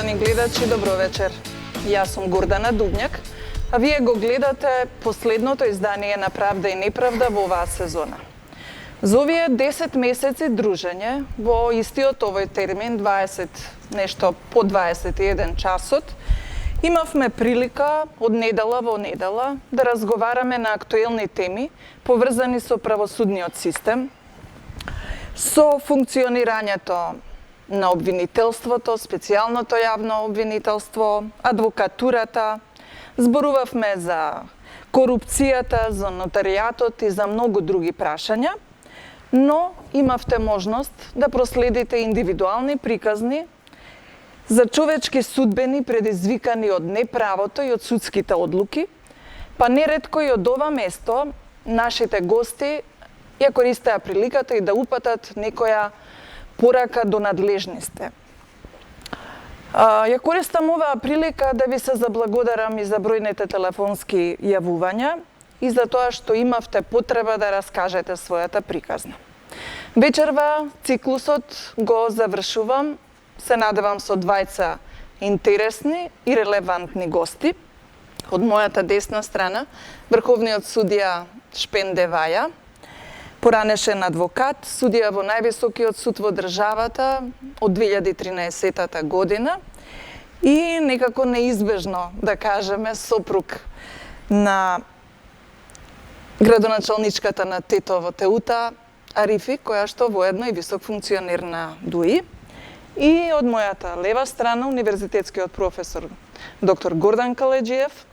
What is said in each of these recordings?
Почитувани гледачи, добро вечер. Јас сум Гордана Дубњак, а вие го гледате последното издание на Правда и неправда во оваа сезона. За овие 10 месеци дружење во истиот овој термин, 20 нешто по 21 часот, имавме прилика од недела во недела да разговараме на актуелни теми поврзани со правосудниот систем, со функционирањето на обвинителството, специјалното јавно обвинителство, адвокатурата, зборувавме за корупцијата, за нотаријатот и за многу други прашања, но имавте можност да проследите индивидуални приказни за човечки судбени предизвикани од неправото и од судските одлуки, па неретко и од ова место нашите гости ја користеа приликата и да упатат некоја порака до надлежните. Ја користам оваа прилика да ви се заблагодарам и за бројните телефонски јавувања и за тоа што имавте потреба да раскажете својата приказна. Вечерва циклусот го завршувам, се надевам со двајца интересни и релевантни гости. Од мојата десна страна, врховниот судија Шпенде Ваја, поранешен адвокат, судија во највисокиот суд во државата од 2013 година и некако неизбежно, да кажеме, сопруг на градоначалничката на Тетово Теута Арифи, која што воедно и висок функционер на ДУИ. И од мојата лева страна, универзитетскиот професор доктор Гордан Каледжиев,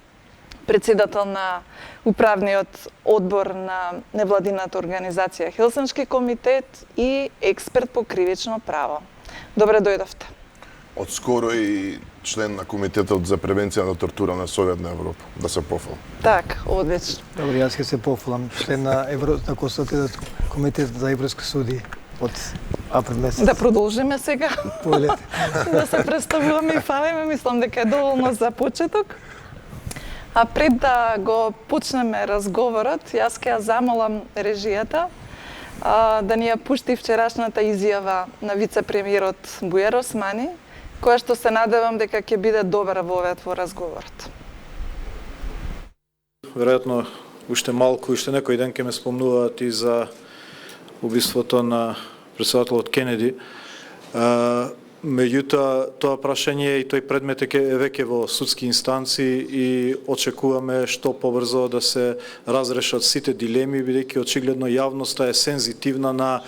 председател на управниот одбор на невладината организација Хелсиншки комитет и експерт по кривично право. Добре дојдовте. Од скоро и член на Комитетот за превенција на тортура на Советна Европа, да се пофалам. Так, одлично. Добро, јас ќе се пофалам, член на Консултативниот комитет за европски суди од април месец. Да продолжиме сега. Полете. Да се представуваме и фалиме, мислам дека е доволно за почеток. А пред да го почнеме разговорот, јас ќе ја замолам режијата да ни ја пушти вчерашната изјава на вице-премиерот Бујар Османи, која што се надевам дека ќе биде добра во разговорот. Веројатно, уште малку, уште некој ден ќе ме спомнуваат и за убиството на претседателот Кенеди. Меѓутоа, тоа прашање и тој предмет е веќе во судски инстанции и очекуваме што побрзо да се разрешат сите дилеми, бидејќи очигледно јавноста е сензитивна на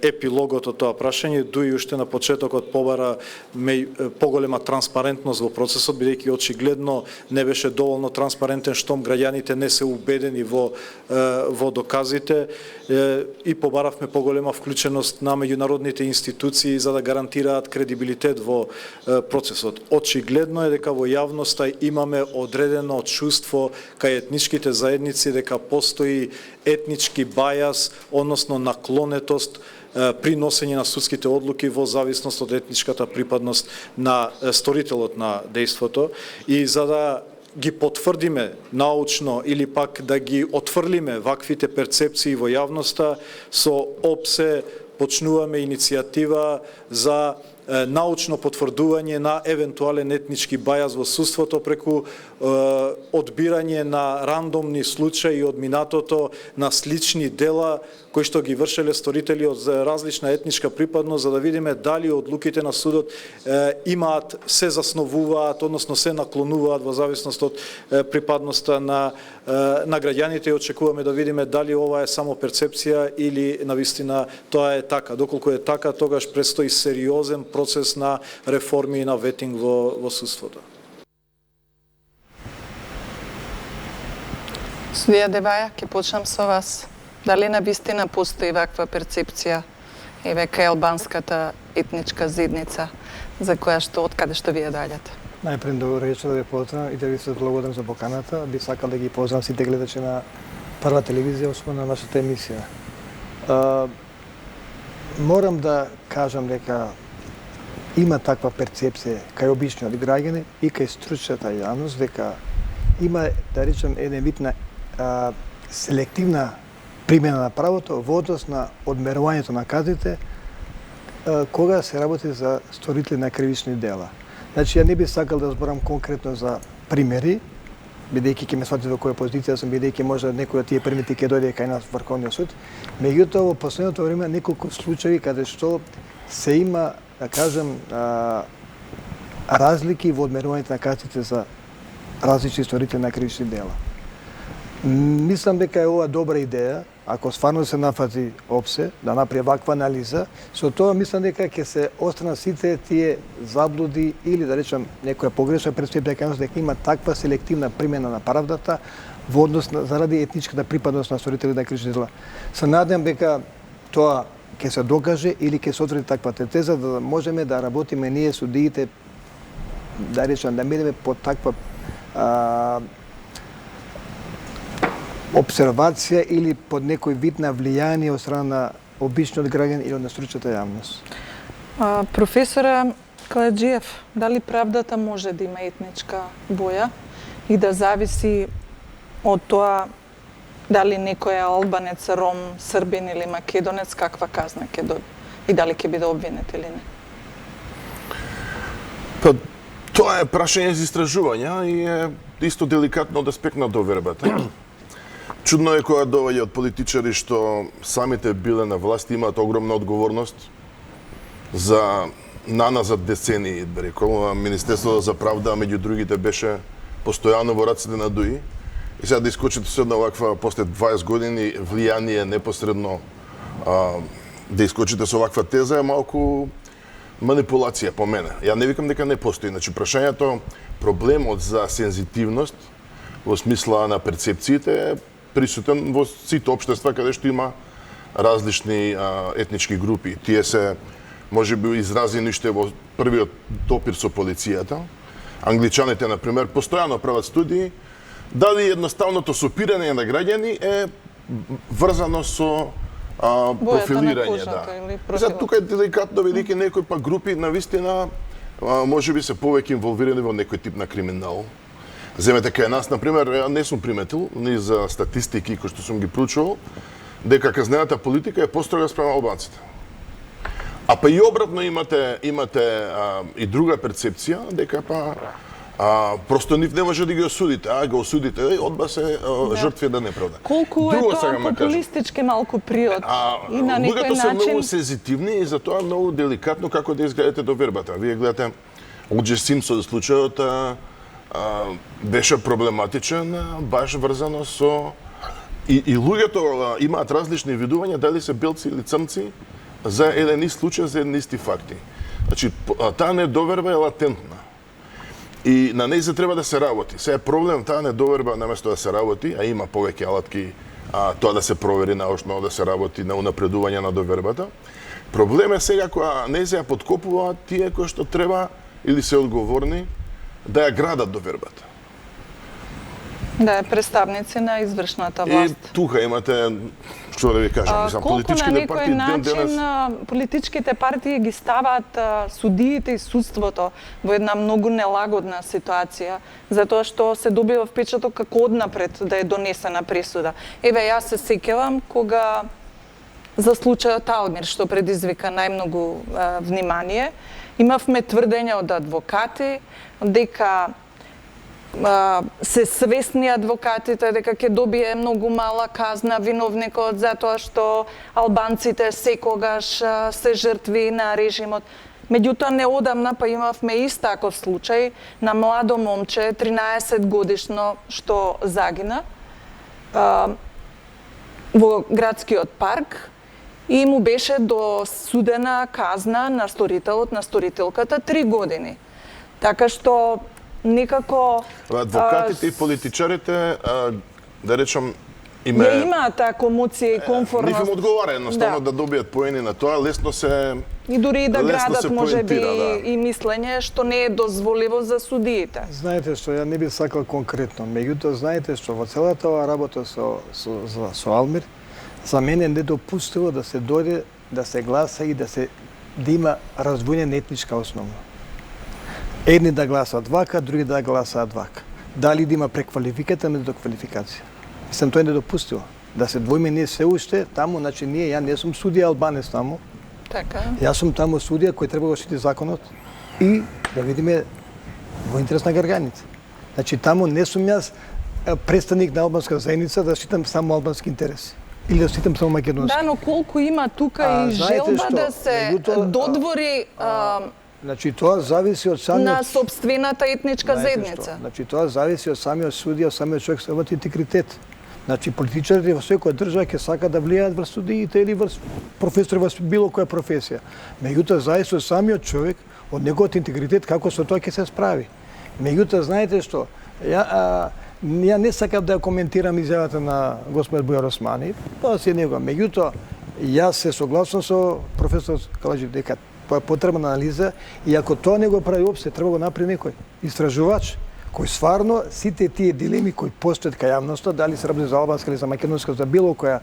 епилогот од тоа прашање, дуи уште на почетокот побара поголема транспарентност во процесот, бидејќи очигледно не беше доволно транспарентен штом граѓаните не се убедени во доказите и побаравме поголема вклученост на меѓународните институции за да гарантираат кредибилитет во процесот. Очигледно е дека во јавноста имаме одредено чувство кај етничките заедници дека постои етнички бајас, односно наклонетост при носење на судските одлуки во зависност од етничката припадност на сторителот на дејството. И за да ги потврдиме научно или пак да ги отфрлиме ваквите перцепции во јавноста, со ОПСЕ почнуваме иницијатива за научно потврдување на евентуален етнички бајас во судството преку одбирање на рандомни случаи од минатото на слични дела кои што ги вршеле сторители од различна етничка припадност, за да видиме дали одлуките на судот имаат, се засновуваат, односно се наклонуваат во зависност од припадноста на граѓаните и очекуваме да видиме дали ова е само перцепција или навистина тоа е така. Доколку е така, тогаш предстои сериозен процес на реформи и на ветинг во судството. Судија Деваја, ќе почнам со вас. Дали навистина постои ваква перцепција и века албанската етничка заедница за која што откаде што вие доаѓате? Најпред добро вечер, да ви поздравам и да ви се благодарам за поканата. Би сакал да ги поздравам сите гледачи на Прва телевизија, освен на нашата емисија. Морам да кажам дека има таква перцепција кај обичниот граѓани и кај стручната јавност дека има, да речем, еден вид на селективна примена на правото во однос на одмерувањето на казните кога се работи за сторители на кривични дела. Значи, ја не би сакал да зборам конкретно за примери, бидејќи ќе ме сватите во која позиција сум, бидејќи може некој од тие примери ќе дојде кај нас Врховниот суд. Меѓутоа, во последното време неколку случаи каде што се има, да кажем, разлики во одмерувањето на казните за различни сторители на кривични дела. Мислам дека е ова добра идеја, ако стварно се нафати ОПСЕ да направи ваква анализа, со тоа мислам дека ќе се остранат сите тие заблуди или да речем некоја погрешна перцепција дека има таква селективна примена на правдата во однос заради етничката припадност на сторители на кривични дела. Се надевам дека тоа ќе се докаже или ќе се отвори таквата теза да можеме да работиме ние судиите, да речем да минеме по таква обсервација или под некој вид на влијание од страна на обичниот граѓан или од стручната јавност. Професора Каладжиев, дали правдата може да има етничка боја и да зависи од тоа дали некој е албанец, ром, србин или македонец, каква казна ќе доби и дали ќе биде обвинет или не? Па, тоа е прашање за истражување и е исто деликатно од аспект на довербата. Чудно е кога доаѓа од политичари што самите биле на власт и имаат огромна одговорност за наназад децении, би рекол. Министерството за правда, меѓу другите, беше постојано во рацете на ДУИ. И сега да искочите со една ваква, после 20 години влијание непосредно, да искочите со ваква теза е малку манипулација по мене. Ја не викам дека не постои. Значи, прашањето, проблемот за сензитивност во смисла на перцепциите е присутен во сите општества каде што има различни етнички групи. Тие се можеби изразени уште во првиот допир со полицијата. Англичаните, например, постојано прават студии дали едноставното сопирање на граѓани е врзано со профилирање. За тука е деликатно, велики некои па групи навистина можеби се повеќе инволвирани во некој тип на криминал. Земете кај нас, например, ја не сум приметил ни за статистики кои што сум ги проучувал, дека казнената политика е построга спрема албанците. А па и обратно имате и друга перцепција, дека па просто нив не може да ги осудите, го осудите, одба се жртви да неправда. Колку е тоа популистички малку приод и на некој начин... Луѓето се многу сензитивни и затоа многу деликатно како да изгледате довербата. Вие гледате О.Дж. Симпсон случајот беше проблематичен, баш врзано со... И луѓето имаат различни видувања, дали се белци или црнци, за еден ист случај, за еден исти факти. Значи, таа недоверба е латентна. И на неј се треба да се работи. Сега е проблем таа недоверба, наместо да се работи, а има повеќе алатки, тоа да се провери научно, да се работи на унапредување на довербата. Проблем е сега кога не се ја подкопуваат тие кои што треба или се одговорни да ја градат довербата. Да е представници на извршната власт. И тука имате, што да ви кажам, политичките партии ден денес... Колку на некој начин политичките партии ги ставаат судиите и судството во една многу нелагодна ситуација, затоа што се добива впечаток како однапред да е донесена пресуда. Еве, јас се сеќавам кога за случајот Алмир, што предизвика најмногу внимание, имавме тврдења од адвокати дека се свесни адвокатите дека ќе добие многу мала казна виновникот затоа што албанците секогаш се жртви на режимот. Меѓутоа, неодамна па имавме ист таков случај на младо момче, 13 годишно, што загина во градскиот парк и му беше досудена казна на сторителот, на сторителката 3 години. Така што некако... Адвокатите и политичарите, да речам, имаат таа комоција и комфортност. Нив им одговара едноставно да добијат поени на тоа, лесно се... И дури и да градат можеби да. и мислење што не е дозволиво за судиите. Знаете што, ја не би сакал конкретно, меѓутоа знаете што во целата оваа работа со Алмир, за мене е недопустиво да се дојде, да се гласа и да има развојна на етничка основа. Едни да гласаат вака, други да гласаат вака. Дали да има преквалификација, недоквалификација. Мислам, тоа е недопустиво. Да се двоиме ние се уште таму, значи ја не сум судија албанец таму. Така. Јас сум таму судија кој треба да штити законот и да видиме во интерес на граѓаните. Значи таму не сум јас представник на албанска заедница да штитам само албански интереси или да штитам само македонски. Да, но колку има тука и знаете желба што? да се Меѓутоа, додвори Значи тоа зависи од самиот на собствената етничка Знаете заедница. што? Значи тоа зависи од самиот судија, од самиот човек со интегритет. Значи политичарите во секоја држава ќе сака да влијаат врз судиите или врз професори во било која професија. Меѓутоа зависи од самиот човек, од неговиот интегритет како со тоа ќе се справи. Меѓутоа знаете што? Ја не сакам да ја коментирам изјавата на господин Бујар Османи, тоа си е него. Меѓутоа јас се согласувам со професор Калаџи дека тоа е потребна анализа и ако тоа не го прави опсе, треба го направи некој истражувач кој стварно сите тие дилеми кои постојат кај јавноста, дали се работи за албанска или за македонска, за било која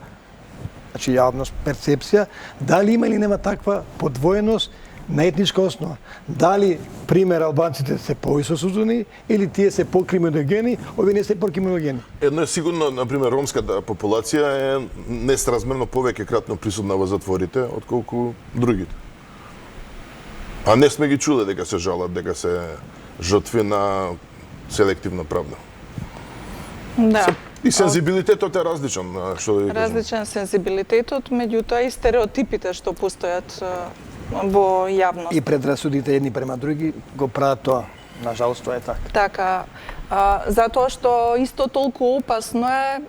значи јавност, перцепција, дали има или нема таква подвоеност на етничка основа. Дали, пример, албанците се повисосудени или тие се покриминогени, овие не се покриминогени. Едно е сигурно, например, ромската популација е несразмерно повеќе кратно присутна во затворите отколку другите. А не сме ги чуле дека се жалат, дека се жртви на селективна правда. Да. И сензибилитетот е различен, што да ви кажам. Различен сензибилитетот, меѓутоа и стереотипите што постојат во јавност. И предрасудите едни према други го прават тоа. Нажалост, тоа е така. Така, затоа што исто толку опасно е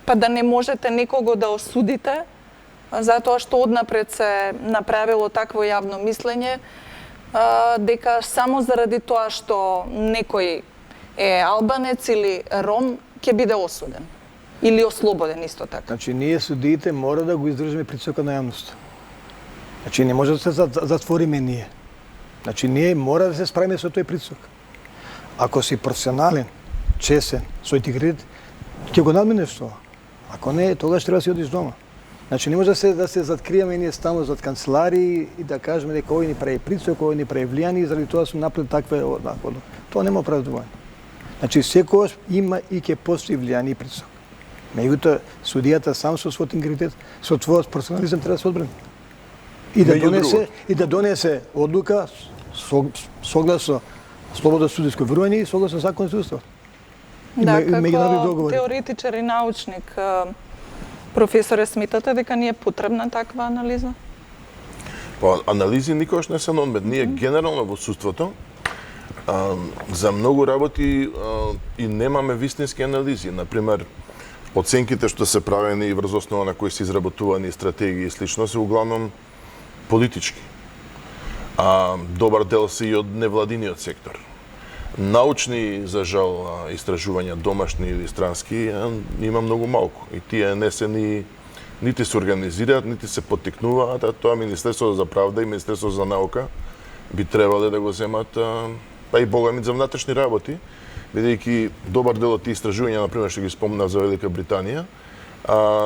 па да не можете некого да осудите, затоа што однапред се направило такво јавно мислење, дека само заради тоа што некој е албанец или ром, ќе биде осуден. Или ослободен исто така. Значи, ние судиите мора да го издржиме притисокот на јавноста. Значи, не може да се затвориме ние. Значи, ние мора да се справиме со тој притисок. Ако си професионален, чесен, со интегритет, ќе го надминеш тоа. Ако не, тогаш треба да си одиш дома. Значи, не може да се заткриваме ние стално зад канцеларии и да кажеме дека овој ни прави притисок, овој ни прави влијание и заради тоа сум направил такве однако. Тоа нема оправдување. Значи, секогаш има и ќе постои влијание и притисок. Меѓутоа, судијата сам со својот интегритет, со својот професионализам треба да се одбрани. И да донесе одлука согласно слободно судиско верување и согласно законот и уставот. Да, меѓународни како договори. теоретичар и научник, професоре, сметате дека ни е потребна таква анализа? Па, анализи никогаш не се на одмет. Ние генерално во судството за многу работи и немаме вистински анализи. Например, оценките што се правени и врз основа на кои се изработувани стратегии и слично се углавном политички. Добар дел се и од невладиниот сектор. Научни, за жал, истражувања, домашни или странски, има многу малку. И тие не се нити се организираат, нити се поттикнуваат, а тоа Министерството за правда и Министерството за наука би требале да го земат, па и богами за внатрешни работи, бидејќи добар дел од тие истражувања, например, што ги спомнав за Велика Британија,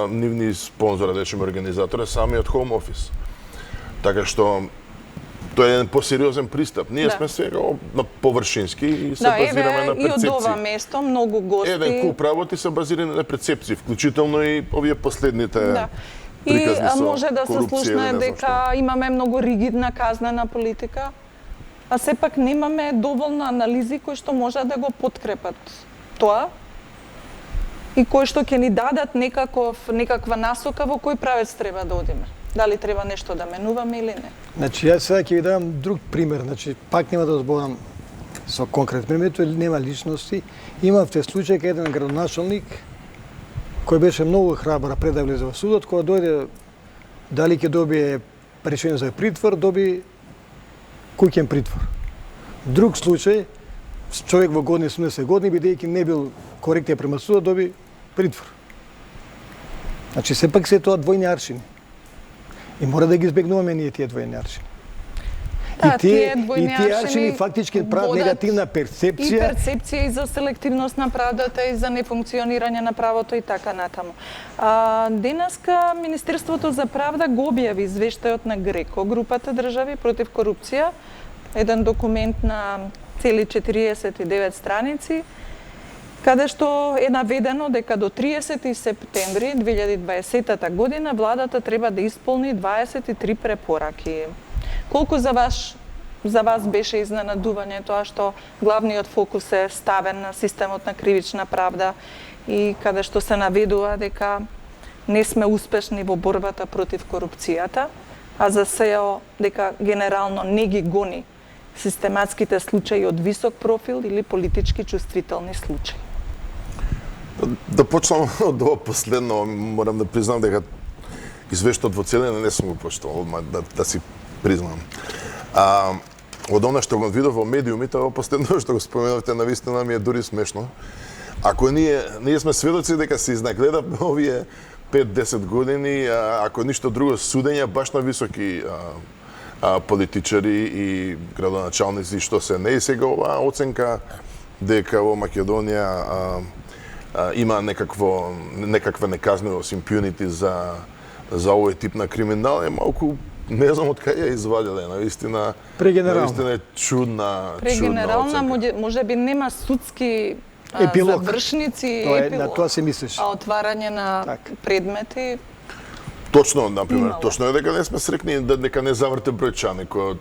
нивни спонзора, речеме организатора, самиот Home Office. Така што тоа е еден посериозен пристап. Ние сме сега на површински и се базираме на перцепции. И од ова место многу гости. Еден куп работи се базирани на перцепции, вклучително и овие последните приказни со може да се корупција, слушне не знам дека што. имаме многу ригидна казнена политика, а сепак немаме доволно анализи кои што може да го подкрепат тоа и кои што ќе ни дадат некаква насока во кој правец треба да одиме. Дали треба нешто да менуваме или не. Значи, јас сега ќе ви дадам друг пример. Значи, пак нема да зборам со конкретен пример, тоа нема личности. Имавте случај кај еден градоначалник кој беше многу храбар пред да влезе во судот, кога дојде дали ќе добие решение за притвор, доби куќен притвор. Друг случај, човек во години 70 години, бидејќи не бил коректен према судот, доби притвор. Значи, сепак се тоа двојни аршини. И мора да ги избегнуваме ние тие двојни аршини. Да, и тие аршини фактички прават негативна И перцепција. перцепција и за селективност на правдата и за нефункционирање на правото и така натаму. Денеска Министерството за правда го објави извештајот на ГРЕКО, групата држави против корупција, еден документ на цели 49 страници, каде што е наведено дека до 30 септември 2020 година владата треба да исполни 23 препораки. Колку за вас за вас беше изненадување тоа што главниот фокус е ставен на системот на кривична правда и каде што се наведува дека не сме успешни во борбата против корупцијата, а за СЕО дека генерално не ги гони систематските случаи од висок профил или политички чувствителни случаи. Да почнам од ова последно, морам да признам дека извештаот во целина не сум го почитал, да си признам. Од она што го видов во медиумите, ова последно што го споменавте, навистина ми е дури смешно. Ако ние сме сведоци дека се изнагледавме овие 5-10 години, ако ништо друго, судења баш на високи политичари и градоначалници што се не. И сега оваа оценка дека во Македонија има некаква неказнивост, импунити за овој тип на криминал е малку, не знам од кај ја извадиле, навистина е чудна Прегенерална, оценка. може би нема судски Епилог. завршници и Тоа е, епилог. на тоа се мислиш. А отварање на Так. предмети, Точно, например, Имало. точно е дека не сме срекни дека не заврте бројчаник од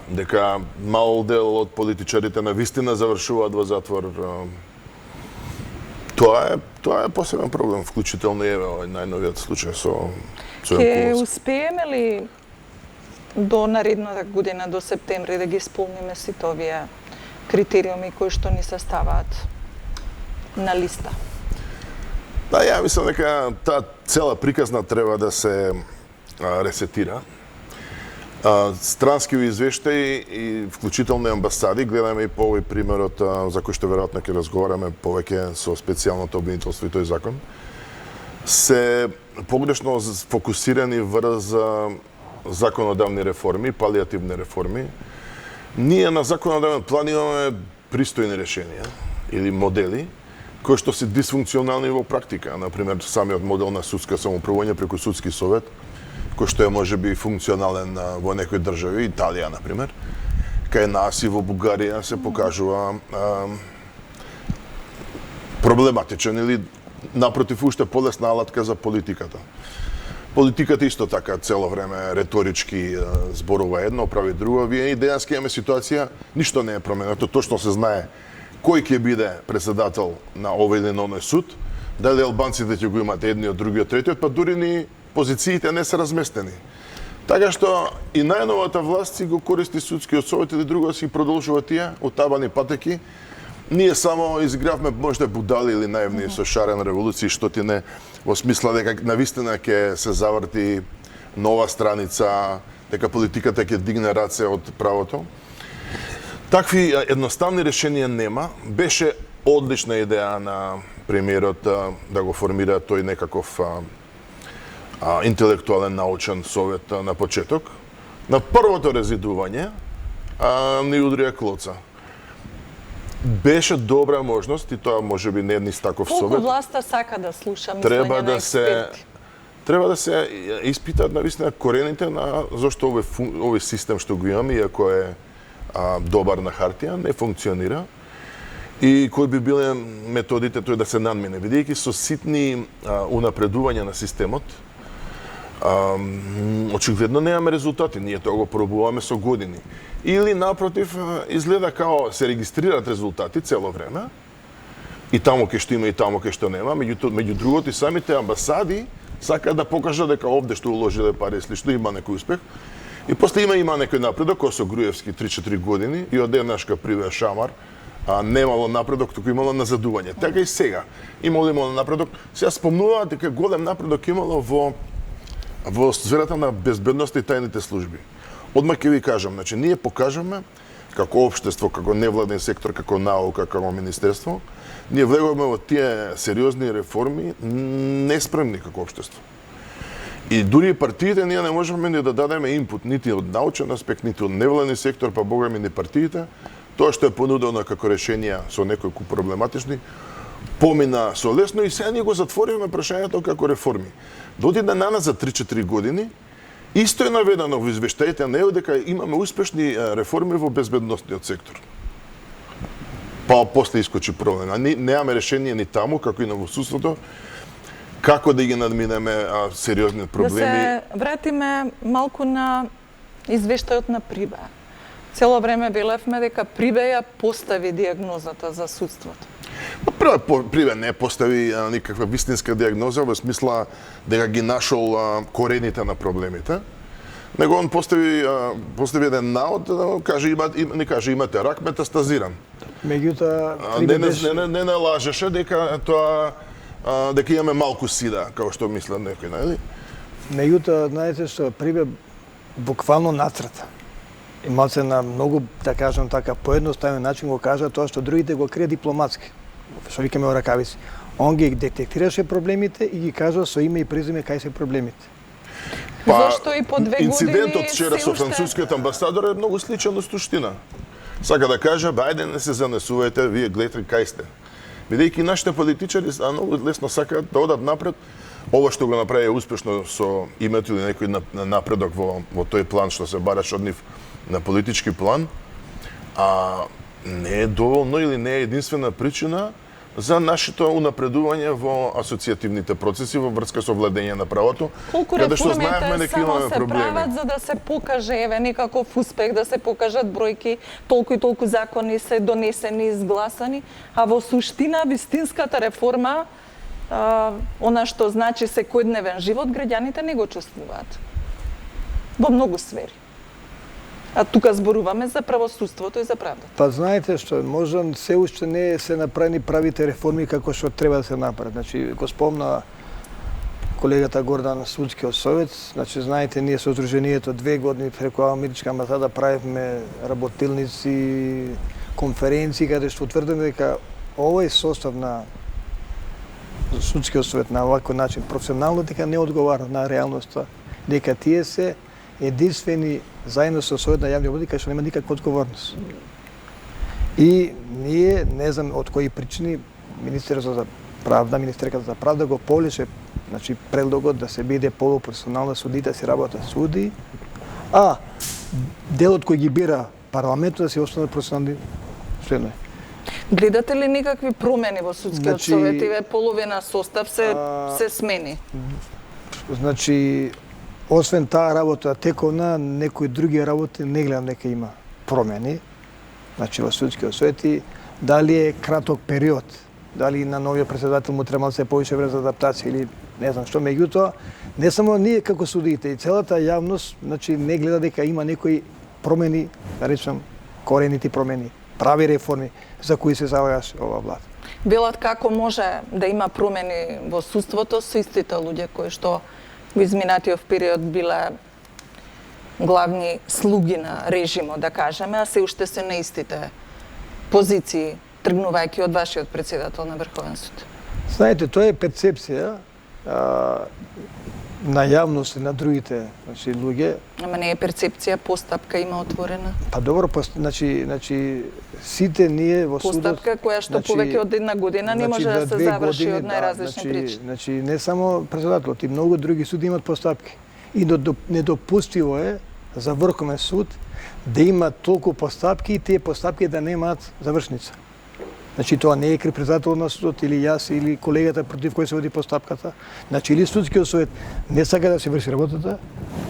дека мал дел од политичарите на вистина завршуваат во затвор. Тоа е посебен проблем, вклучително и овој најновиот случај со ќе Јанковски. успееме ли до наредната година, до септември, да ги исполниме сите овие критериуми кои што ни се ставаат на листа? Ја мислам дека таа цела приказна треба да се ресетира. Странски извештаи и вклучително и амбасади, гледаме и по овој примерот за кој што веројатно ќе разговараме повеќе со специјалното обвинителство и тој закон, се погрешно фокусирани врз законодавни реформи, палиативни реформи. Ние на законодавен план имаме пристојни решенија или модели кои што се дисфункционални во практика. Например, самиот модел на судска самоуправување преку судски совет, кој што е можеби функционален во некои држави, Италија, например, кај нас и во Бугарија се покажува проблематичен или напротив уште полесна алатка за политиката. Политиката исто така цело време реторички зборува едно, прави друго. Вие и денеска имаме ситуација, ништо не е променето, точно се знае кој ќе биде председател на овој или на оној суд, дали албанците ќе го имат едниот, другиот, третиот, па дури ни позициите не се разместени. Така што и најновата власт си го користи судскиот совет или друго си продолжува тие отабани патеки. Ние само изигравме можда будали или наивни со шарена револуција, што ти не во смисла дека навистина ќе се заврти нова страница, дека политиката ќе дигне раце од правото. Такви едноставни решенија нема. Беше одлична идеја на премиерот да го формира тој некаков интелектуален научен совет на почеток. На првото резидување ни удрија клоца. Беше добра можност и тоа можеби не е низ таков Колку совет. власта сака да слуша мислење на експерти? Треба да се испитаат навистина корените на зошто овој систем што го имаме, иако е добар на хартија, не функционира. И кои би биле методите тој да се надмине, бидејќи со ситни унапредувања на системот, очигледно немаме резултати, ние тоа го пробуваме со години. Или напротив, изгледа као се регистрираат резултати цело време, и таму кај што има и таму кај што нема, меѓу другото и самите амбасади сакаат да покажат дека овде што уложиле пари и слично има некој успех. И после има некој напредок, кој со Груевски 3-4 години и од еднашка привеа шамар, немало напредок, туку имало назадување. Така и сега. Имало напредок. Сега спомнуваат дека голем напредок имало во сферата на безбедноста и тајните служби. Одма ќе ви кажам, значи ние покажаме како општество, како невладен сектор, како наука, како министерство, ние влегуваме во тие сериозни реформи неспремни како општество. И дури партиите ние не можеме ни да дадеме инпут нити од научен аспект, нити од невладен сектор, па богами ни партиите. Тоа што е понудено како решенија со некои проблематични, помина со лесно и сега ние го затворивме прашањето како реформи. Додиде на нас за 3-4 години, исто е наведено во извештаите на ЕУ дека имаме успешни реформи во безбедносниот сектор. Па после искочи проблем. Немаме решение ни таму, како и на судството, како да ги надминеме сериозни проблеми. Да се вратиме малку на извештајот на Прибе. Цело време велевме дека Прибе ја постави диагнозата за судството. Прво Прибе не постави никаква вистинска диагноза во смисла дека ги нашол корените на проблемите, него он постави еден наод, не каже имате рак метастазиран. Меѓутоа, Не налажеше дека тоа дека имаме малку сида, како што мислат некои, нели? Меѓутоа, знаете што, Прибе буквално нацрта. И малце на многу, да кажам така, поедноставен начин го кажа тоа што другите го крие дипломатски. Што викаме о ракавици. Он ги детектираше проблемите и ги кажа со име и презиме кај се проблемите. Зашто и по 2 години инцидентот вчера со се уште- францускиот амбасадор е многу сличен до суштина. Сака да кажа, ајде не се занесувајте, вие гледате кај сте. Бидејќи нашите политичари многу лесно сакаат да одат напред. Ова што го направи успешно со името или некој напредок во тој план што се бараш од нив на политички план, а не е доволно или не е единствена причина за нашето унапредување во асоцијативните процеси во врска со владење на правото, Колку каде што знаевме реформите дека само имаме се проблеми. прават за да се покаже еве некаков успех, да се покажат бројки, толку и толку закони се донесени, изгласани, а во суштина вистинската реформа, она што значи секојдневен живот, граѓаните не го чувствуваат. Во многу сфери. А тука зборуваме за правосудството и за правдата. Па знаете што, можда се уште не се направени правите реформи како што треба да се направат. Значи, го спомна колегата Гордан Судскиот совет, значи знаете ние со Сдруженијето 2 години преку Америчка амбасада правевме работилници, конференции каде што утврдиме дека овој состав на Судскиот совет на оваков начин професионално дека не одговара на реалноста, дека тие се единствени заедно со Совет на јавни води кај што нема никаква одговорност. И ние, не знам од кои причини, Министерството за правда, Министерката за правда го повлече, значи предлогот да се биде полупрофесионална судите, да се работат суди, а делот кој ги бира парламентот да се останат професионални членови. Гледате ли некакви промени во судскиот Значи, совет? Иве половина состав се смени. Значи, освен таа работа тековна, некои други работи не гледам дека има промени. Значи во судскиот совет и дали е краток период, дали на новиот претседател му треба се повише време за адаптација или не знам што, меѓутоа не само ние како судиите и целата јавност, значи не гледа дека има некои промени, да речам корените промени, прави реформи за кои се залагаше ова влада. Велат како може да има промени во судството со истите луѓе кои што во изминатиот период биле главни слуги на режимот, да кажеме, а се уште се на истите позиции, тргнувајќи од вашиот претседател на Врховен суд. Знаете, тоа е перцепција на јавност и на другите, значи луѓе. Ама не е перцепција, постапка има отворена. Па добро, значи сите ние во судот, Постапка која што повеќе од 1 година не може да се заврши од најразлични причини. Значи не само претседателот, и многу други суди имат постапки. И недопустиво е за Врховен суд да има толку постапки и тие постапки да немаат завршница. Значи тоа не е крив претседател на судот или јас или колегата против кој се води постапката. Значи или судскиот совет не сака да се врши работата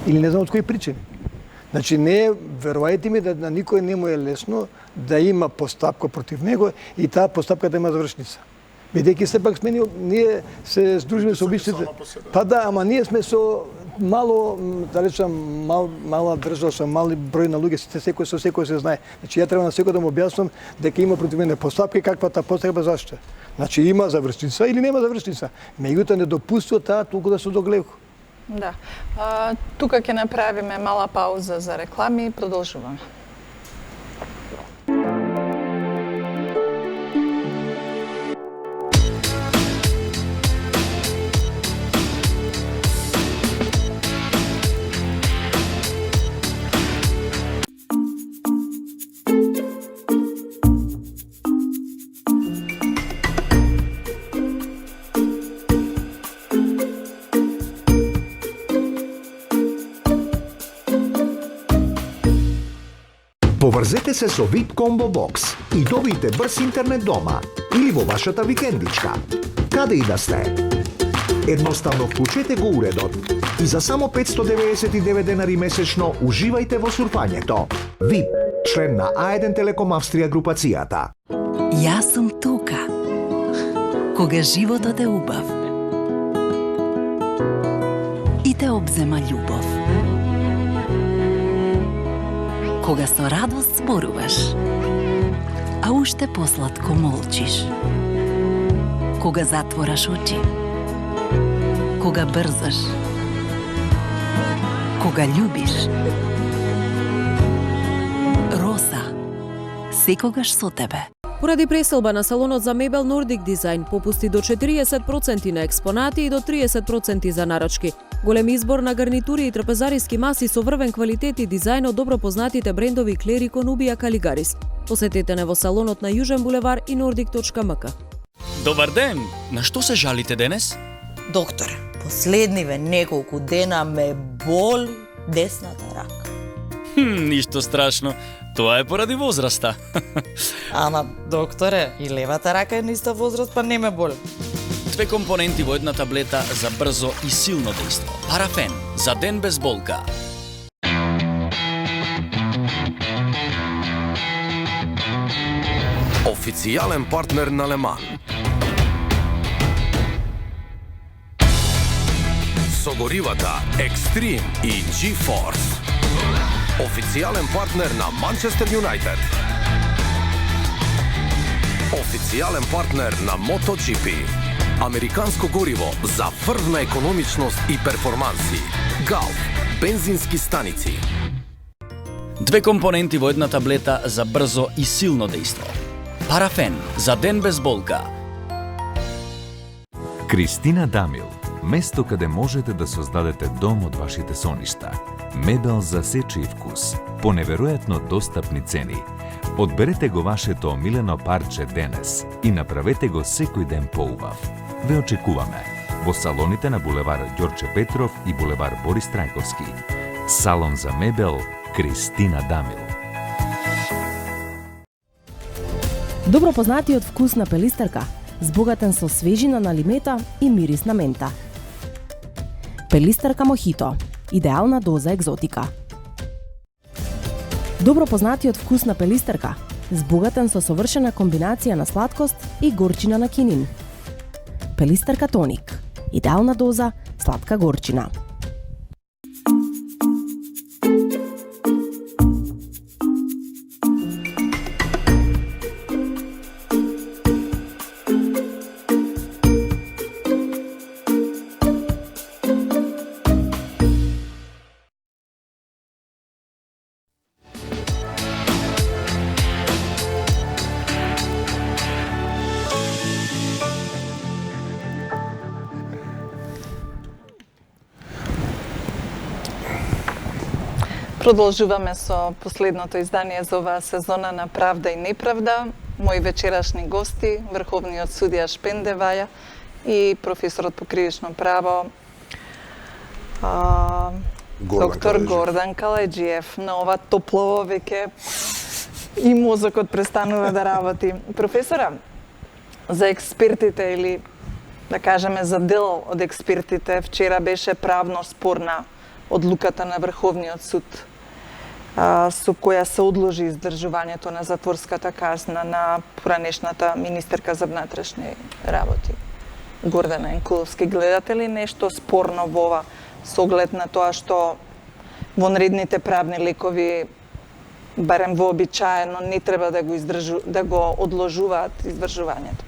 или не знам од кои причини. Значи не е, верувајте ми, да на никој не му е лесно да има постапка против него и таа постапка да има завршница. Бидејќи сепак сме ние се здружиме со обичните. Па да, ама ние сме со мало, да речам, мала држава, со мали број на луѓе, секој се знае. Значи ја треба на секој да му објаснам дека има против мене постапка и каква таа постапка зашто. Значи има завршница или нема завршница. Меѓутоа недопустиво таа толку да се доглеку. Да. Тука ќе направиме мала пауза за реклами и продолжуваме. Поврзете се со VIP Combo Box и добијте брз интернет дома или во вашата викендичка. Каде и да сте. Едноставно вклучете го уредот и за само 599 денари месечно уживајте во сурфањето. VIP член на А1 Телеком Австрија групацијата. Јас сум тука, кога животот е убав и те обзема љубов. Кога со радост зборуваш, а уште посладко молчиш. Кога затвораш очи, кога брзаш, кога љубиш. Роса, секогаш со тебе. Поради преселба на салонот за мебел Nordic Design попусти до 40% на експонати и до 30% за нарачки. Голем избор на гарнитури и трапезариски маси со врвен квалитет и дизајн од добро познатите брендови Клерико, Нубија, Калигарис. Посетете не во салонот на Јужен булевар и nordic.mk. Добар ден! На што се жалите денес? Докторе, последниве неколку дена ме боли десната рака. Ништо страшно. Тоа е поради возраста. Ама, докторе, и левата рака е на иста возраст, па не ме боли. 2 компоненти во една таблета за брзо и силно дејство. Парафен за ден без болка. Официјален партнер на Леман. Со горивата Extreme и G-Force. Официјален партнер на Манчестер Юнайтед. Официјален партнер на MotoGP. Американско гориво за врвна економичност и перформанси. Галф, бензински станици. 2 компоненти во една таблета за брзо и силно дејство. Парафен за ден без болка. Кристина Дамил. Место каде можете да создадете дом од вашите соништа. Мебел за сечи и вкус. По неверојатно достапни цени. Одберете го вашето омилено парче денес и направете го секој ден поубав. Ве очекуваме во салоните на булевар Ѓорче Петров и булевар Борис Трајковски. Салон за мебел Кристина Дамил. Добро познатиот вкус на пелистерка, збогатен со свежина на лимета и мирис на мента. Пелистерка мохито, идеална доза екзотика. Добро познатиот вкус на пелистерка, збогатен со совршена комбинација на сладкост и горчина на кинин. Пелистерка тоник, идеална доза сладка горчина. Продолжуваме со последното издание за оваа сезона на Правда и неправда. Мои вечерашни гости, врховниот судија Шпендеваја и професорот по кривично право доктор Гордан Калајџиев. На ова топлово веќе и мозокот престанува да работи. Професора, за експертите или да кажеме за дел од експертите, вчера беше правно спорна одлуката на Врховниот суд со која се одложи издржувањето на затворската казна на поранешната министерка за внатрешни работи Гордана Енкуловски. Гледате ли нешто спорно во ова со оглед на тоа што вонредните правни лекови барем вообичаено не треба да го одложуваат издржувањето?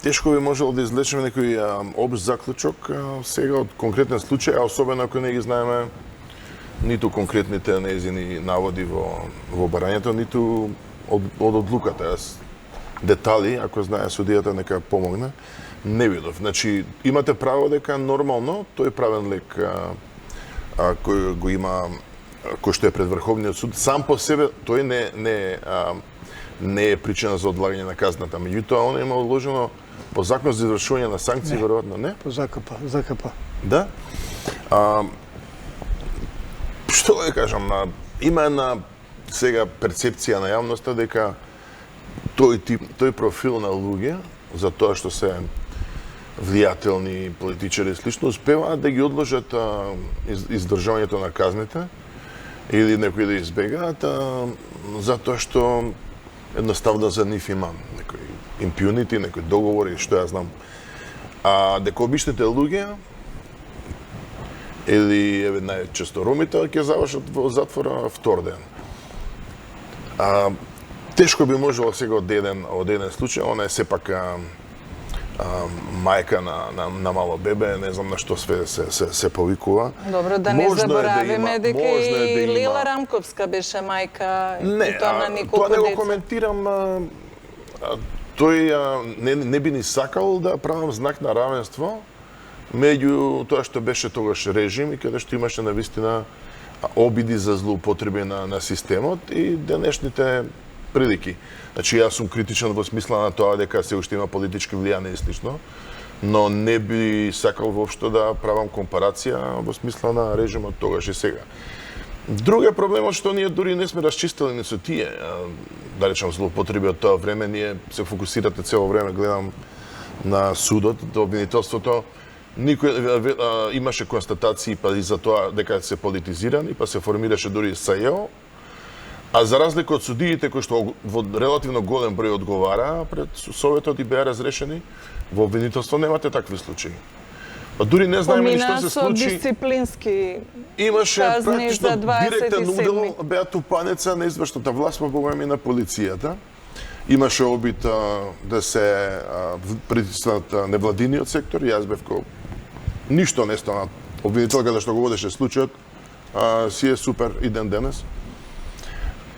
Тешко би можело да извлечеме некој обш заклучок сега од конкретен случај, а особено ако не ги знаеме ниту конкретните нејзини наводи во барањето, ниту од одлуката. Детали, ако знае судијата, нека помогне, не видов. Значи, имате право дека нормално тој правен лек кој го има, кој што е пред Врховниот суд, сам по себе тој не е причина за одлагање на казната. Меѓутоа, она има одложено по закон за извршување на санкции, веројатно не? По ЗКП. Да? Што да кажам, има една сега перцепција на јавноста дека тој профил на луѓе, за тоа што се влијателни политичари и слично успеваат да ги одложат издржавањето на казните или некои да избегаат, затоа што едноставно за нив има некои импунити, некои договори, што ја знам. А дека обичните луѓе или најчесто ромите ќе завршат во затвора втор ден. Тешко би можело сега од еден случај, она е сепак мајка на мало бебе, не знам на што све се повикува. Добро, да не заборавиме дека и Лила има... Рамковска беше мајка не, и тоа на неколку тоа не го деца. коментирам. Тој не би ни сакал да правам знак на равенство меѓу тоа што беше тогаш режим и каде што имаше навистина обиди за злоупотреби на системот и денешните прилики. Значи, јас сум критичен во смисла на тоа дека се уште има политички влијание и слично, но не би сакал воопшто да правам компарација во смисла на режимот тогаш и сега. Друг е проблемот што ние дури не сме расчистили ни со тие, да речам, злоупотреби од тоа време. Ние се фокусирате цело време, гледам на судот, до обвинителството. Никој имаше констатации па и за тоа дека се политизирани, па се формираше дури САЕО. А за разлика од судиите кои што во релативно голем број одговара пред Советот и беа разрешени, во обвинителство немате такви случаи. Па дури не знаеме ни што се случи. Дисциплински имаше казни практично за 27. директен удел, беа тупанеца на извршната власт во време на полицијата. Имаше обид да се притиснат невладиниот сектор, јас бев кој ништо не стана. Обвинителката што го водеше случајот си е супер и ден денес.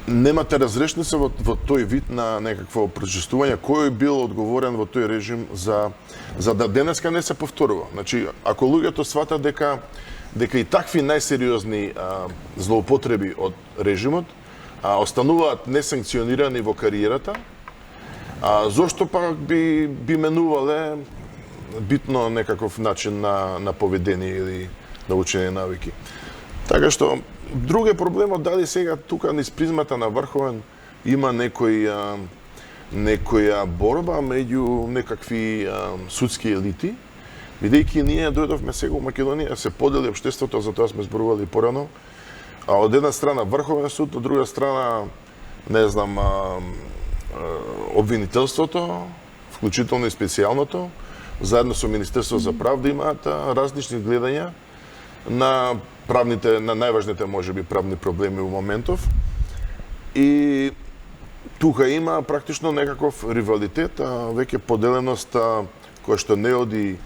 Немате разрешница во тој вид на некакво прочувствување кој бил одговорен во тој режим за да денеска не се повторува. Значи, ако луѓето сватат дека и такви најсериозни злоупотреби од режимот остануваат несанкционирани во кариерата, зошто пак би менувале битно некаков начин на поведение или на учење навики. Така што друг е проблемот дали сега тука низ призмата на Врховен има некоја борба меѓу некакви судски елити, бидејќи ние дојдовме сега во Македонија, се подели општеството, за тоа сме зборували порано, а од една страна Врховен суд, од друга страна, не знам, обвинителството, вклучително и специјалното, заедно со Министерство за правда имаат различни гледања на најважните можеби правни проблеми во моментов. И тука има практично некаков ривалитет, веќе поделеност која што не оди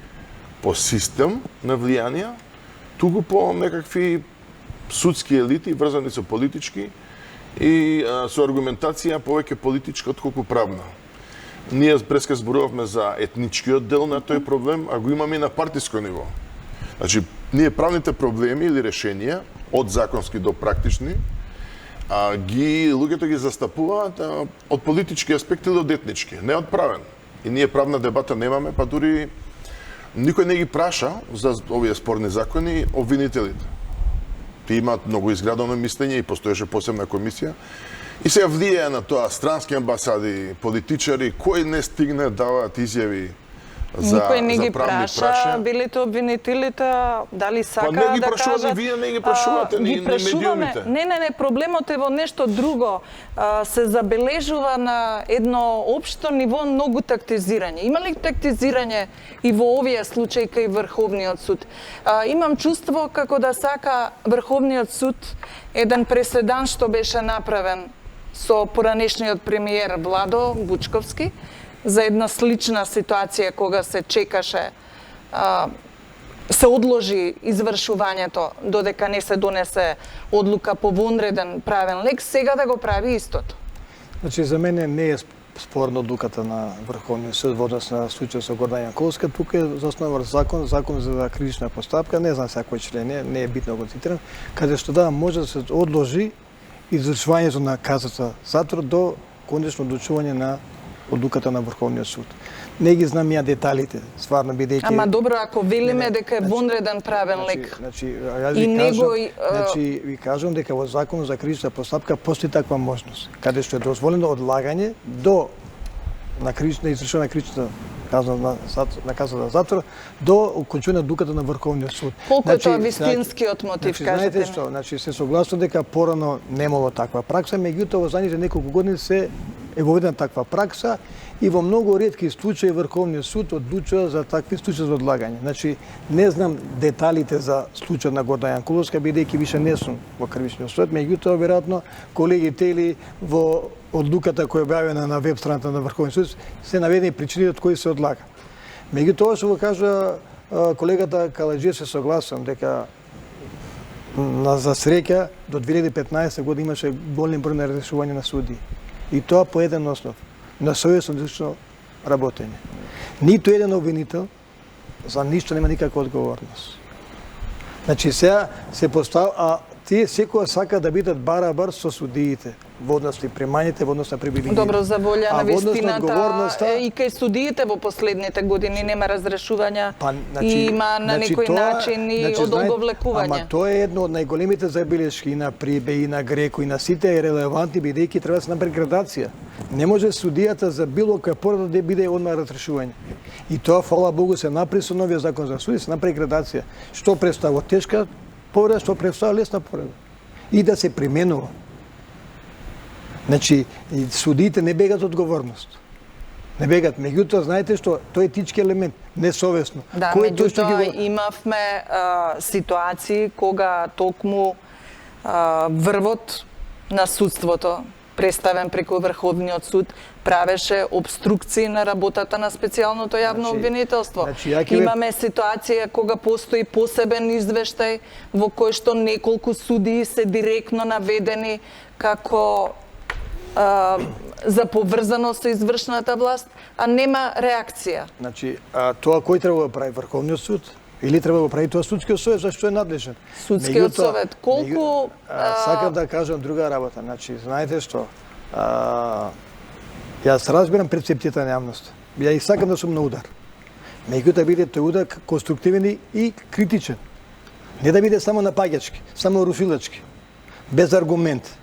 по систем на влијанија, туку по некакви судски елити врзани со политички и со аргументација повеќе политичка отколку правна. Ние преска зборувавме за етничкиот дел на тој проблем, а го имаме и на партиско ниво. Значи, ние правните проблеми или решенија, од законски до практични, луѓето ги застапуваат од политички аспект или од етнички, не од правен. И ние правна дебата немаме, па дури никој не ги праша за овие спорни закони обвинителите. Ти имаат многу изградено мислење и постоеше посебна комисија. И сега влијае на тоа странски амбасади, политичари, кој не стигне даваат изјави за никој не ги правни праша, билите обвинителите, дали сакаат да кажат... Па не ги прашувате, вие не ги прашувате, ни медиумите. Не, проблемот е во нешто друго. Се забележува на едно општо ниво многу тактизирање. Има ли тактизирање и во овие случаи кај Врховниот суд? Имам чувство како да сака Врховниот суд еден преседан што беше направен со поранешниот премиер Владо Бучковски, за една слична ситуација кога се чекаше, се одложи извршувањето додека не се донесе одлука по вонреден правен лек, сега да го прави истото. Значи, за мене не е спорна одлуката на Врховниот суд во однос на случајот со Гордана Јанковска. Тука е заснова закон за критична постапка, не знам сега кој член не е битно го цитирам, каде што може да се одложи извршувањето на казата затвор до конечно одлучување на одлуката на Врховниот суд. Не ги знам ја деталите, стварно бидејќи... Ама добро, ако велиме дека е вонреден правен лек. Значи, ви кажам дека во Законот за критична постапка постои таква можност, каде што е дозволено одлагање до на извршување на критична наказана затвор до окончување на одлуката на Врховниот суд. Колку е тоа вистинскиот мотив, кажете знаете ми? што, се согласувам дека порано немало таква пракса, меѓутоа во задните неколку години се е воведена таква пракса и во многу ретки случаи Врховниот суд одлучува за такви случаи за одлагање. Значи, не знам деталите за случајот на Гордана Јанкуловска, бидејќи више не сум во Кривичниот суд, меѓутоа веројатно колегите или во одлуката која е објавена на веб страната на Врховниот суд се наведени причини од кои се одлага. Меѓутоа што го кажа колегата Каладже, се согласувам дека за среќа до 2015 година имаше голем број на разрешување на суди. И тоа по еден основ, на совесно лично работење. Ниту еден обвинител за ништо нема никаква одговорност. Значи сега се поставува, а тие секоја сака да бидат барабар со судиите во однос на примањите, во однос на привилегиите. Добро, за волја на вистината одговорноста и кај судиите во последните години нема разрешувања значи, и има на некој начин и одолговлекување. Ама тоа е едно од најголемите забелешки и на Прибе, и на Греко, и на сите е релевантни, бидејќи треба да се направи градација. Не може судијата за било која порода да биде одма разрешување. И тоа, фала Богу, се направи со новиот закон за суди, се направи градација. Што представува тешка повреда, што представува лесна повреда. И да се применува. Значи, судиите не бегат од одговорност. Не бегат. Меѓутоа, знаете што, тој е етички елемент, несовесно. Да, меѓутоа имавме ситуации кога токму врвот на судството, представен преку Врховниот суд, правеше обструкции на работата на специјалното јавно обвинителство. Имаме ситуација кога постои посебен извештај во кој што неколку судии се директно наведени како за поврзаност со извршната власт, а нема реакција. Значи, тоа кој треба да прави, Врховниот суд? Или треба да прави тоа судскиот совет, зашто е надлежен? Судскиот совет, колку... Сакам да кажам друга работа. Значи, знаете што, јас разбирам перцептијата на јавност. Ја и сакам да сум на удар. Меѓутоа биде тој удар конструктивен и критичен. Не да биде само напаѓачки, само рушилачки, без аргумент.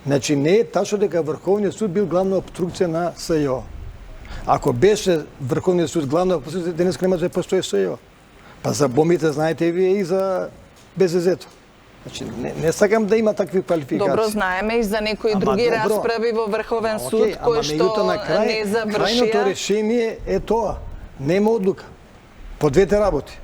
Значи, не е тачно дека Врховниот суд бил главна обструкција на СЈО. Ако беше Врховниот суд главна обструкција, денес нема да постои СЈО. Па за бомбите знаете вие и за БЗЗ-то. Значи, не сакам да има такви квалификации. Добро, знаеме и за некои други расправи во Врховен суд, кои што не завршија. Крајното решение е тоа. Нема одлука. По двете работи.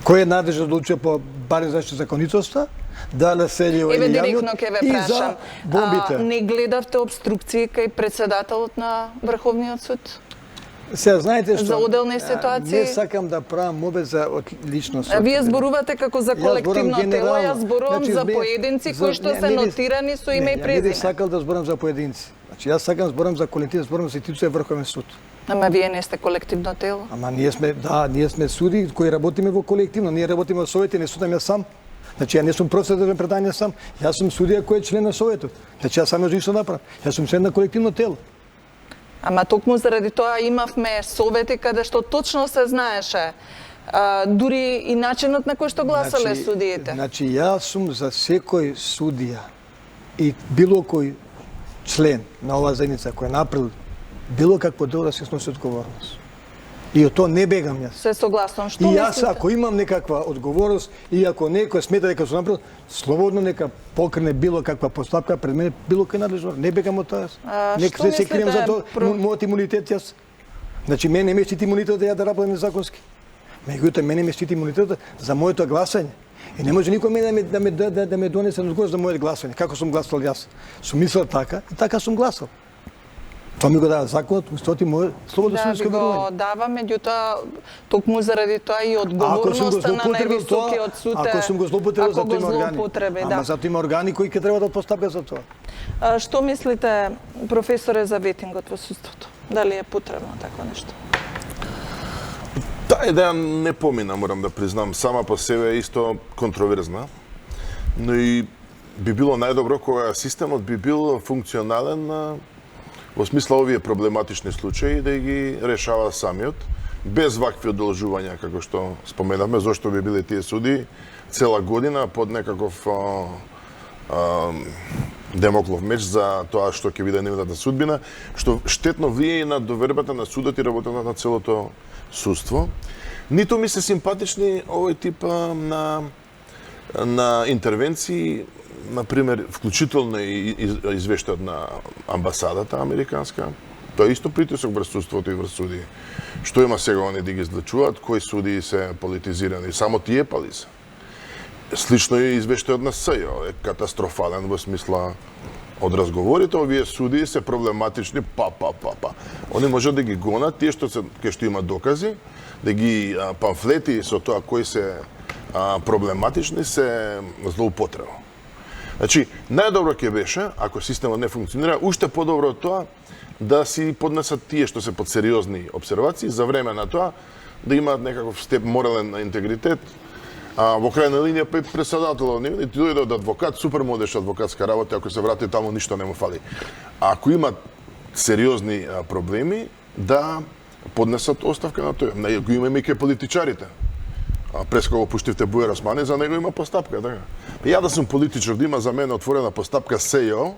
Кој е надлежен да одлучува по барем заштита законитоста, дали селио или јавниот и за бомбите. Не гледавте обструкции кај председателот на Врховниот суд? Сега знаете што, за оделни ситуации. Не сакам да правам мобет за личност. Вие зборувате како за колективно тело, јас зборувам за поединци кои што се нотирани со име и презиме. Не сакам да зборам за поединци. Значи јас сакам зборам за колектив, зборам за институција Врховен суд. Ама вие не сте колективно тело. Ама ние сме суди кои работиме во колективно, ние работиме во совети, не судам јас сам. Значи, ја не сум процедурен предавање сам, јас сум судија кој е член на советот. Значи, јас сам може ништо направам. Јас сум член на колективно тело. Ама токму заради тоа имавме совети каде што точно се знаеше, дури и начинот на кој што гласале судиите. Значи, јас сум за секој судија и било кој член на оваа заедница кој направил било какво дело да се сноси одговорност. И од тоа не бегам јас. Се согласувам. Што и јас, мислите? ако имам некаква одговорност и ако некој смета дека сум направил, слободно нека покрене било каква постапка пред мене, било кој надлежно. Не бегам од тоа. Нека се крием за тоа. Мојот имунитет јас. Значи, мене ме штити имунитет да ја да работам незаконски. Меѓутоа, мене ме штити имунитет за моето гласање. И не може никој да ме донесе на одговорност за моето гласање. Како сум гласал јас? Сум мислел така и така сум гласал. Тоа ми го дава законот, уставот и моје слободно судско верување. Да, ви го дава, меѓутоа токму заради тоа и одговорноста на највисокиот суд. Ако сум го злоупотребил, за тоа има органи. Да. Ама затоа има органи кои ќе треба да постапат за тоа. Што мислите, професоре, за ветингот во судството? Дали е потребно такво нешто? Таа идеја не помина, морам да признам, сама по себе е исто контроверзна, но и би било најдобро кога системот би бил функционален во смисла овие проблематични случаи да ги решава самиот, без вакви одолжувања, како што споменавме, зошто би биле тие суди цела година под некаков Демоклов меч за тоа што ќе биде нивната судбина, што штетно влие и на довербата на судот и работата на целото судство. Ниту ми се симпатични овој тип на интервенции, например, вклучително и извештајот на амбасадата американска. Тоа е исто притисок врз судството и врз судии. Што има сега они да ги излечуваат, кои судии се политизирани, само тие пали се. Слично и извештајот на СЈО е катастрофален во смисла од разговорите, овие судии се проблематични, Они можат да ги гонат тие што имат докази, да ги памфлети со тоа кои се проблематични се злоупотреба. Значи, најдобро ќе беше, ако системот не функционира, уште подобро од тоа да си поднесат тие што се под сериозни обсервации, за време на тоа да имаат некаков степ морален интегритет. Во крајна линија председателот ни дојде од адвокат, супер модеш адвокатска работа, ако се врати таму ништо не му фали. Ако имат сериозни проблеми, да поднесат оставка на тој. Го имаме и ке политичарите. През кога пуштивте Бујар Османи, за него има постапка, така. Ја да сум политичар, да има за мене отворена постапка СЈО,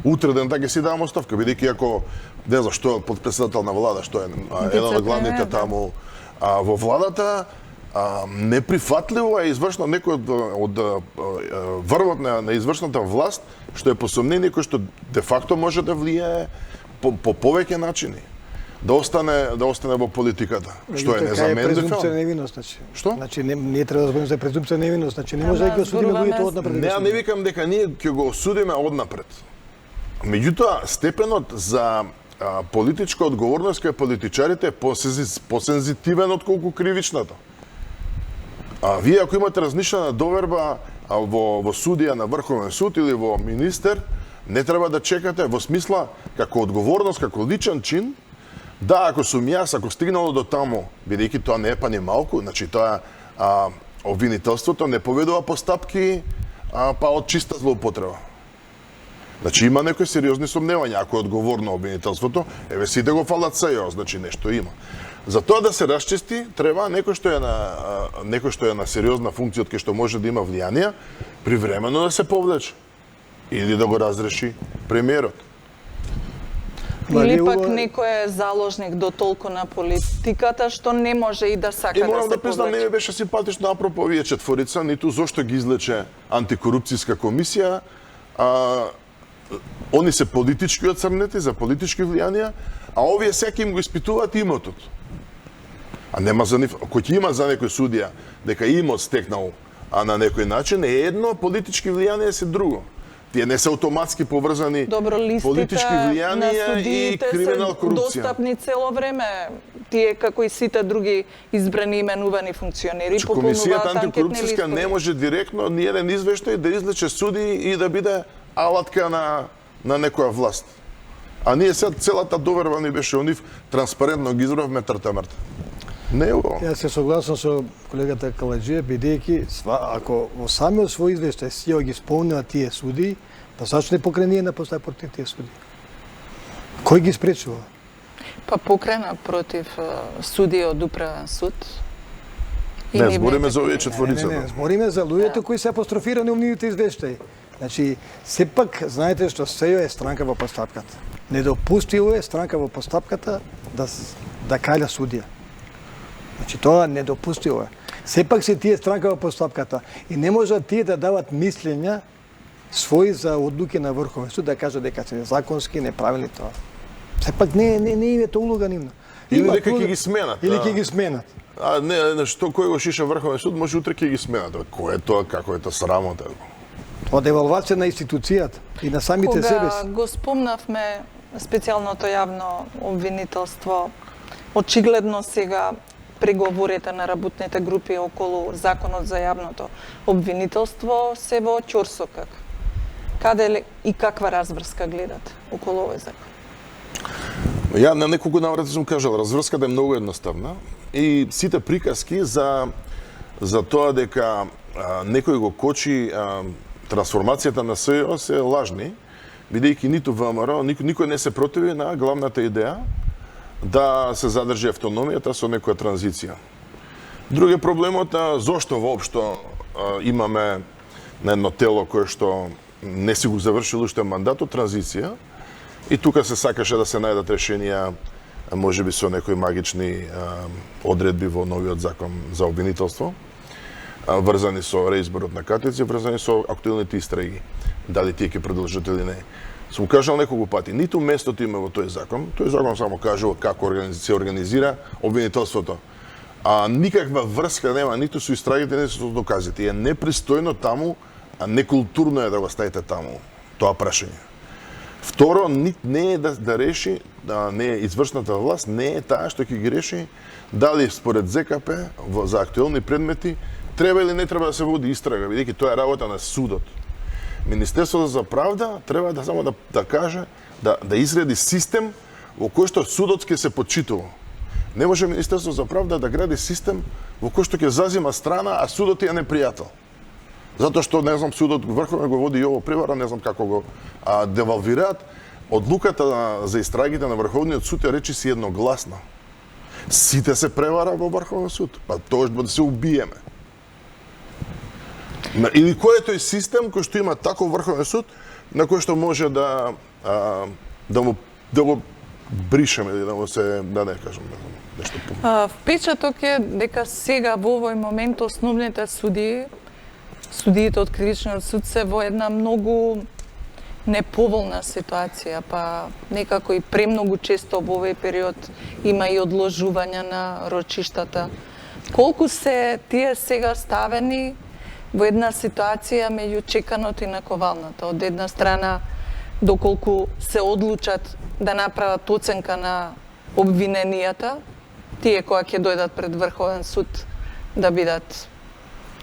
утре ден да ќе си давам оставка, бидејќи ако не знам што е подпредседател на влада, што е еден од главните таму во владата, неприфатливо е извршно некој од врвот на извршната власт, што е посомнение кој што де факто може да влијае по повеќе начини. Да остане во политиката, што е незаменлив. Така е презумпција невиност, значи. Што? Значи не треба да зборим за презумпција невиност, значи не може да ги осудиме луѓето однапред. Не викам дека ние ќе го осудиме однапред. Меѓутоа, степенот за политичка одговорност кај политичарите е посензитивен отколку кривичната. Вие ако имате размишлена доверба во судија на Врховен суд или во министер, не треба да чекате во смисла како одговорност, како личен чин. Да, ако сум јас, ако стигнало до таму, бидејќи тоа не е па ни малку, значи тоа обвинителството не поведува постапки па од чиста злоупотреба. Значи има некои сериозни сомневања, ако е одговорно обвинителството, еве сите го фалат СЈО, значи нешто има. За тоа да се расчисти, треба некој што е на сериозна функција од кај што може да има влијание, привремено да се повлече или да го разреши премиерот. Или пак некој е заложник до толку на политиката што не може и да сака да се повлече. И морам да признам, не ми беше симпатично апропо овие четворица, ниту зошто ги излече антикорупцијска комисија. Они се политички оцрнети за политички влијанија, а овие секи им го испитуваат имотот. А нема за нив, кој ќе има за некој судија дека имот стекнал на некој начин, е едно, политички влијанија се друго. Тие не се автоматски поврзани политички влијанија и криминал корупција. Достапни цело време. Тие како и сите други избрани именувани функционери пополнуваат Комисијата анкетни антикорупцијска листови. не може директно ни еден извештај да излече суди и да биде алатка на некоја власт. А ние сега целата доверба ни беше онив, транспарентно ги избравме тртамрт. Не е ово. Јас се согласам со колегата Каладжиев, бидејќи ако во самиот свој извештај СЈО ги спомнува тие суди, па зашто не покрени на постапка против тие суди? Кој ги спречува? Па покрена против суди од управен суд. Не, збориме за овие четворица. Не, збориме за луѓето кои се апострофирани во нивните извештаи. Значи, сепак знаете што СЈО е странка во постапката. Недопустило е странка во постапката да каља судија. Значи, тоа недопустило е. Сепак се тие странка во постапката и не можат тие да дават мислења своји за одлуки на Врховен суд, да кажат дека се законски неправилни тоа. Сепак не е тоа улога нивна. Или дека ќе ги сменат. Или ќе ги сменат. Не, што кој го шиша Врховен суд, може утре ќе ги сменат. Кој е тоа, како е тоа срамота? Тоа девалвација на институцијата и на самите себе си. Кога го спомнавме специјалното јавно обвинителство, очигледно сега преговорите на работните групи околу законот за јавното обвинителство се во ќорсокак. Каде и каква разврска гледат околу овој закон? Ја на неколку наврати сум кажал, разврската е многу едноставна и сите приказки за тоа дека некој го кочи трансформацијата на СЈО се лажни, бидејќи ниту ВМРО, никој не се противи на главната идеја да се задржи автономијата со некоја транзиција. Друг е проблемот зошто воопшто имаме на едно тело кое што не си го завршил уште мандатот, транзиција, и тука се сакаше да се најдат решенија, можеби со некои магични одредби во новиот закон за обвинителство, врзани со реизборот на катици, врзани со актуелните истраги, дали тие ќе продолжат или не. Сум кажал неколку пати, ниту местото има во тој закон само кажува како се организира обвинителството. А никаква врска нема ниту со истрагите, ниту со доказите. Е непристојно таму, а некултурно е да го ставите таму тоа прашање. Второ, не е да реши, не е извршната власт, не е таа што ќе ги реши дали според ЗКП за актуелни предмети треба или не треба да се води истрага, бидејќи тоа е работа на судот. Министерството за правда треба да само да каже, да изгради систем во кој што судот ќе се почитува. Не може Министерството за правда да гради систем во кој што ќе зазима страна, а судот е непријател. Затоа што, не знам, судот врховен го води Јово Превара, не знам како го девалвираат. Одлуката за истрагите на Врховниот суд е речиси едногласна. Сите се превара во Врховен суд, па тоа да се убиеме. Или кој е тој систем кој што има таков Врховен суд, на кој што може да го бришеме или да не кажам нешто помало. Впечаток е дека сега во овој момент основните судиите од Кривичниот суд се во една многу неповолна ситуација, па некако и премногу често во овој период има и одложување на рочиштата. Колку се тие сега ставени во една ситуација меѓу чеканото и наковалната? Од една страна, доколку се одлучат да направат оценка на обвиненијата, тие кои ќе дојдат пред Врховен суд да бидат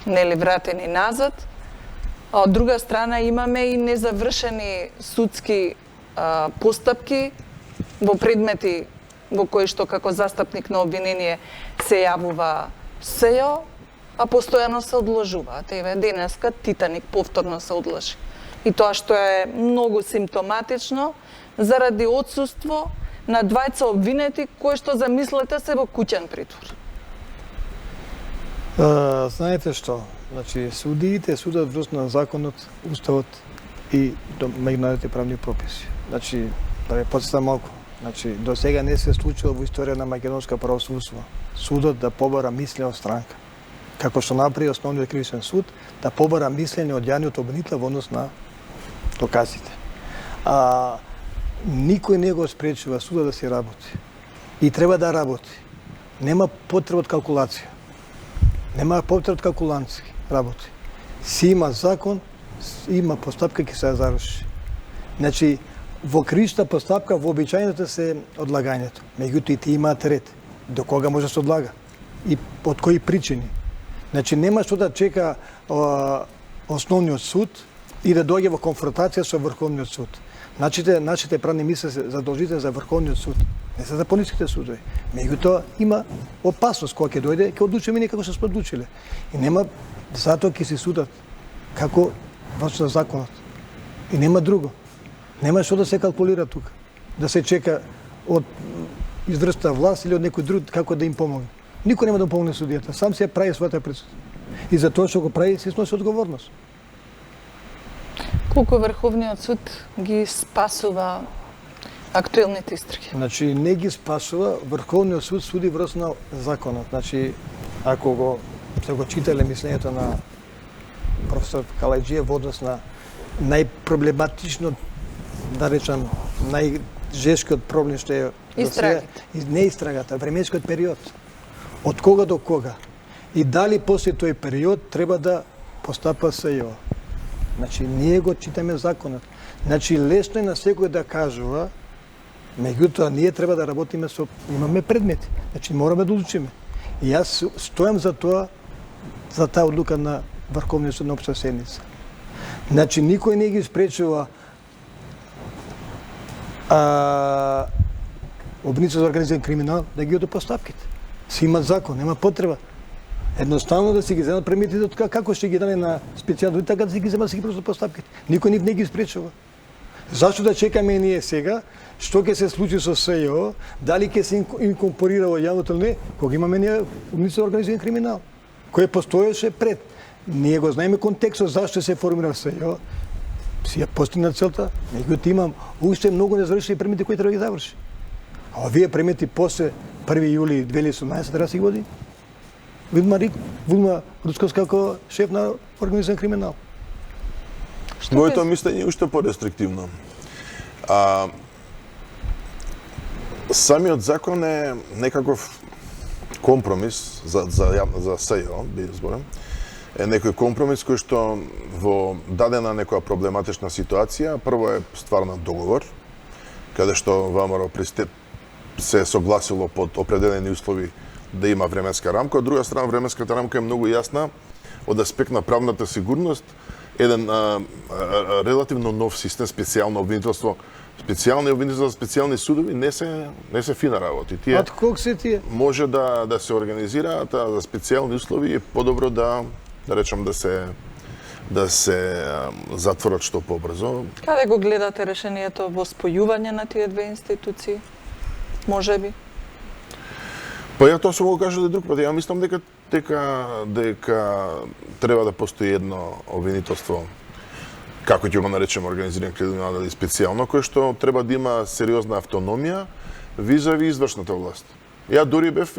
вратени назад, а од друга страна имаме и незавршени судски постапки во предмети во кои што како застапник на обвинение се јавува СЈО, а постојано се одложуваат. Еве денеска Титаник повторно се одложи. И тоа што е многу симптоматично заради отсуство на двајца обвинети кои што замислете се во куќен притвор. Знаете што? Значи, судиите судат врз на законот, уставот и меѓународните правни прописи. Значи, да ве потсетам малку. Значи, до сега не се случило во историја на македонска правосудство судот да побара мислење од странка. Како што направи Основниот кривичен суд, да побара мислење од јавниот обвинител во однос на доказите. Никој не го спречува судот да си работи. И треба да работи. Нема потреба од калкулација. Нема потреба од калкулантски работи. Си има закон, има постапка ќе се ја заврши. Значи, во кривичната постапка вообичајното се одлагањето. Меѓутоа и тие имаат ред. До кога може да се одлага? И од кои причини? Значи, нема што да чека Основниот суд и да дојде во конфронтација со Врховниот суд. Нашите правни мисли се задолжителни за Врховниот суд, не се за пониските судови. Меѓутоа има опасност кога ќе дојде, ќе одлучиме ние како што сме одлучиле. И нема, затоа ќе се судат како во законот. И нема друго. Нема што да се калкулира тука. Да се чека од извршната власт или од некој друг како да им помогне. Никој нема да помогне судијата, сам се прави својата присуда. И за тоа што го прави се сноси одговорност. Колку Врховниот суд ги спасува актуелните истраги? Значи, не ги спасува, Врховниот суд суди врз на законот. Значи, ако се го читале мислењето на професор Калајџиев во однос на најпроблематично, да речам, најжешкиот проблем што е истрагата. Не истрагата, временскиот период. Од кога до кога? И дали после тој период треба да постапа СЈО? Значи, ние го читаме законот. Значи, лесно е на секој да кажува, меѓутоа ние треба да работиме со... Имаме предмети. Значи, мораме да одлучиме. И јас стојам за тоа, за таа одлука на Врховниот суд на општа седница. Значи, никој не ги спречува обвиници за организиран криминал да ги одат постапките. Си имат закон, нема потреба. Едноставно да си ги земат предметите од како ще ги даде на специјално, така да си ги земат, да си ги просто постапките. Никој нив не ги спречува. Зашто да чекаме ние сега, што ќе се случи со СЈО, дали ќе се инкорпорира во јавното или не, кога имаме ние обвиници за организиран криминал, кој постоеше пред. Ние го знаеме контекстот зашто се формира СЈО си ја постигна целта, меѓутоа имам уште многу незавршени предмети кои треба да ги заврши. А овие предмети после 1 јули 2018 треба да се ги води Вилма Руцковска како шеф на организиран криминал. Моето мислење е уште порестриктивно. Самиот закон е некаков компромис за СЈО, би зборам, е некој компромис кој што во дадена некоја проблематична ситуација, прво е стварна договор, каде што ВМРО се согласило под определени услови да има временска рамка. Од друга страна, временската рамка е многу јасна од аспект на правната сигурност, еден релативно нов систем, специјално обвинителство, специјални судови не се фина работи. Тие Од кога се тие? Може да се организираат за специјални услови и подобро да речам да се затворат што побрзо. Каде го гледате решението во спојување на тие две институции? Можеби? Па ја тоа сум го кажал и друг пат. Ја мислам дека треба да постои едно обвинителство, како ќе го наречеме организиран криминал или специјално, кој што треба да има сериозна автономија визави извршната власт. Ја дури бев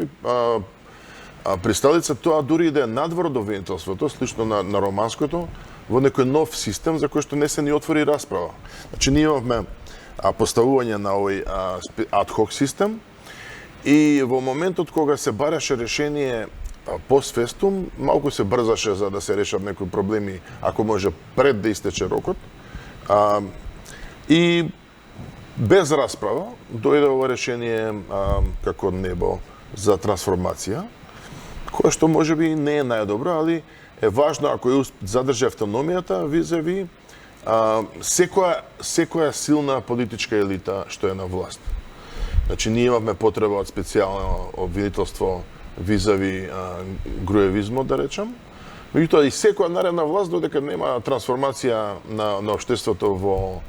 присталица тоа дури да е надвор од обвинителството, слично на романското, во некој нов систем за кој што не се ни отвори расправа. Значи ние имавме поставување на овој ад-хок систем и во моментот кога се бараше решение постфестум, малку се брзаше за да се решат некои проблеми, ако може пред да истече рокот. И без расправа дојде ова решение како небо за трансформација, кое што можеби не е најдобро, али е важно ако ја задржи автономијата визави секоја силна политичка елита што е на власт. Значи, ние имавме потреба од специјално обвинителство визави груевизмот, да речам. Меѓутоа и секоја наредна власт, додека нема трансформација на општеството во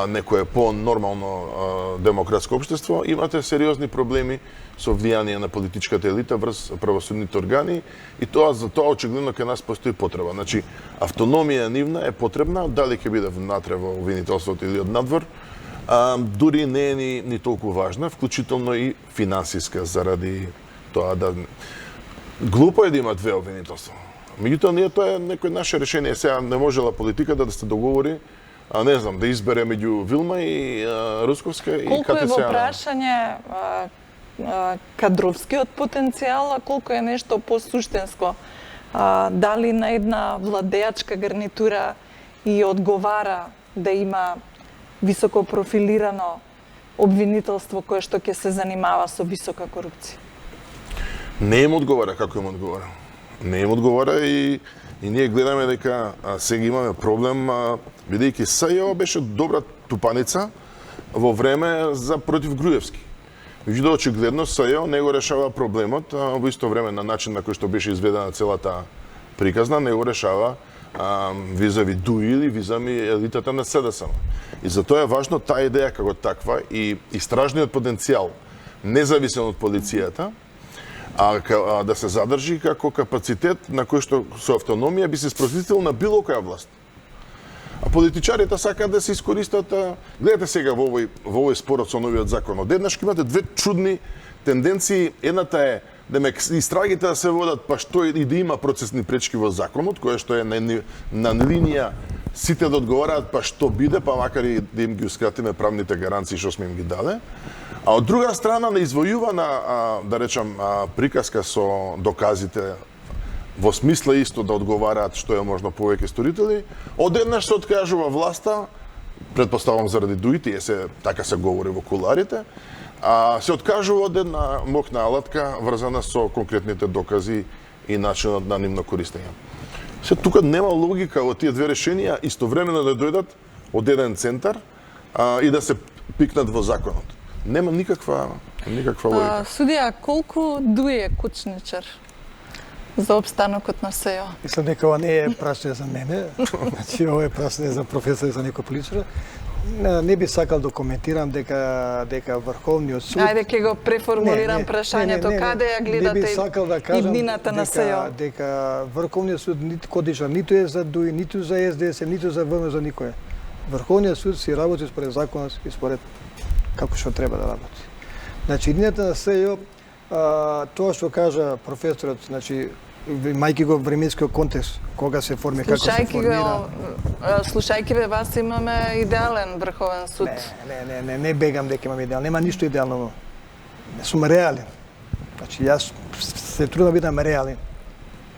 некое по-нормално демократско општество, имате сериозни проблеми со влијание на политичката елита врз правосудните органи и за тоа очигледно кај нас постои потреба. Значи, автономија нивна е потребна, дали ќе биде внатре во обвинителството или од надвор, дури не е ни толку важна, вклучително и финансиска, заради тоа да... Глупо е да има две обвинителства. Меѓутоа, тоа е некој наше решение. Сега не можела политиката да се договори, не знам, да избере меѓу Вилма и Русковска и КТС. Колку е во прашање кадровскиот потенцијал, а колку е нешто посуштенско? Дали на една владеачка гарнитура и одговара да има високо профилирано обвинителство кое што ќе се занимава со висока корупција? Не им одговара како им одговара. Не им одговара и ние гледаме дека сега имаме проблем, бидејќи СЈО беше добра тупаница во време за против Груевски. Меѓутоа, очигледно СЈО не го решава проблемот во исто време на начин на кој што беше изведена целата приказна, не го решава визави ДУИ или визави елитата на СДСМ. И затоа е важно таа идеја како таква и истражниот потенцијал, независен од полицијата, да се задржи како капацитет на кој што со автономија би се спротивил на било која власт. А политичарите сакаат да се искористат. Гледате сега во овој спорот со новиот закон. Одеднаш имате две чудни тенденции. Едната е да истрагите да се водат, па што и да има процесни пречки во законот, кое што е на линија сите да одговараат, па што биде, па макар и да им ги ускратиме правните гаранции што сме им ги даде. А од друга страна, на извојувана, да речам, приказка со доказите, во смисла исто да одговараат што е можно повеќе сторители, одеднаш се откажува власта, предпоставам заради дуите, така се говори во куларите, се откажува од една мокна алатка врзана со конкретните докази и начинот на нивно користење. Тука нема логика во тие две решенија истовремено да дојдат од еден центар и да се пикнат во законот. Нема никаква логика. Судија, колку дуе кучничар за обстанокот на СЈО? Мислам дека ова не е прашање за мене, значи ова е прашање за професор и за некој политичар. Не би сакал да коментирам дека Врховниот суд... Ајде ќе го преформулирам прашањето. Каде ја гледате иднината на СЈО? Дека Врховниот суд годишно ниту е за ДУИ, ниту за СДС, ниту за ВМРО, за никој. Врховниот суд си работи според законот и според како што треба да работи. Значи, идејата на СЈО, тоа што кажа професорот, значи, мајки го временскиот контекст, кога се формира, како се формира. Слушајќи ве вас имаме идеален врховен суд. Не бегам дека имам идеал, нема ништо идеално. Сум реален. Значи, јас се трудам да бидам реален.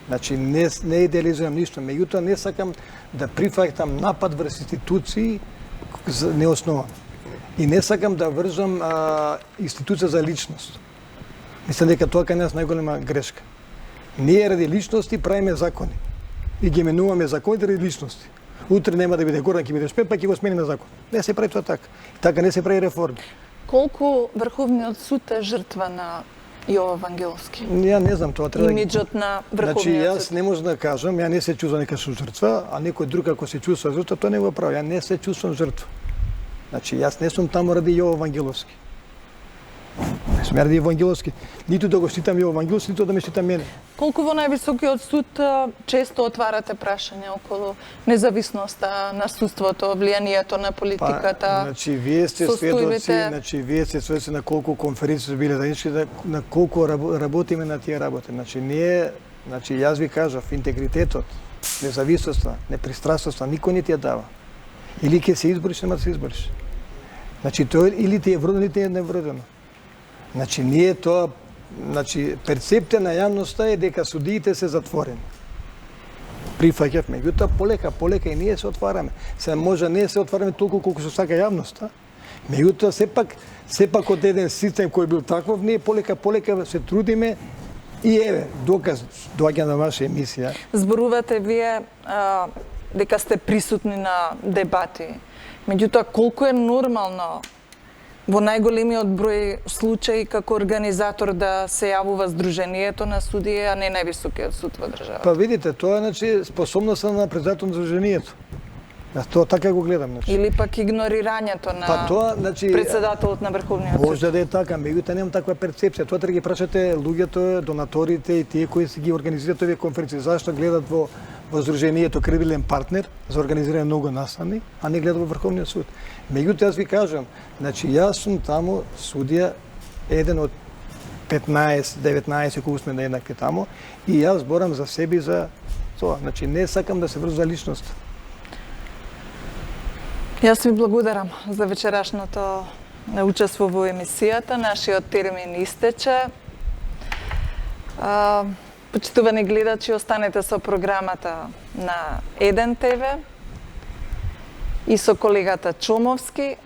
Значи, не идеализирам ништо, меѓутоа не сакам да прифаќам напад врз институции неоснован. И не сакам да врзам институција за личност. Мислам дека тоа кај нас најголема грешка. Ние ради личности правиме закони. И ги менуваме законите ради личности. Утре нема да биде Горан, ќе биде Шпет, па ќе го смениме закон. Не се прави тоа така. Така не се прави реформи. Колку Врховниот суд е жртва на Јово Вангеловски? Ја не знам тоа. Имиджот на Врховниот суд. Значи, јас не можам да кажам, ја не се чувствам дека сум жртва, а некој друг ако се чувства жртва, тоа не го прави. Ја не се чувствам жртва. Значи, јас не сум таму ради Јово Вангеловски. Не сум ради Јово Вангеловски. Ниту да го штитам Јово Вангеловски, ниту да ме штитам мене. Колку во највисокиот суд често отварате прашања околу независноста на судството, влијанието на политиката? Значи, вие сте сведоци, на колку конференции биле заеднички, на колку работиме на тие работи. Значи, ние, јас ви кажав, интегритетот, независноста, непристрасноста, никој не ти ја дава. Или ќе се избориш, нема да се избориш. Значи, тоа или ти е вродено, или ти е невродено. Значи, ние тоа, перцепција на јавноста е дека судиите се затворени. Прифаќав, меѓутоа полека и ние се отвараме. Се може не се отвараме толку колку што сака јавноста. Меѓутоа сепак од еден систем кој бил таков, ние полека се трудиме и еве, доказ доаѓа на ваша емисија. Зборувате вие дека сте присутни на дебати. Меѓутоа, колку е нормално во најголемиот број случаи како организатор да се јавува Сдруженијето на судија, а не највисокиот суд во државата? Па видите, тоа е способноста на председател на Сдруженијето. Тоа така го гледам. Или пак игнорирањето на председателот на Врховниот суд. Може да е така, меѓутоа немам таква перцепција. Тоа треба ги прашате луѓето, донаторите и тие кои ги организираат овие конференции. Зашто гледат во Сдруженијето кредибилен партнер за организирање многу настани, а не гледат во Врховниот суд. Меѓутоа, јас ви кажам, јас сум таму судија, еден од 15-19 кои сме наеднакви таму, и јас зборам за себе и за тоа. Значи, не сакам да се врза личност. Јас ви благодарам за вечерашното учество во емисијата. Нашиот термин истече. Почитувани гледачи, останете со програмата на 1 ТВ и со колегата Чомовски,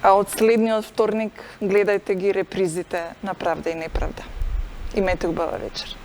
а од следниот вторник гледајте ги репризите на Правда и неправда. Имајте убава вечер.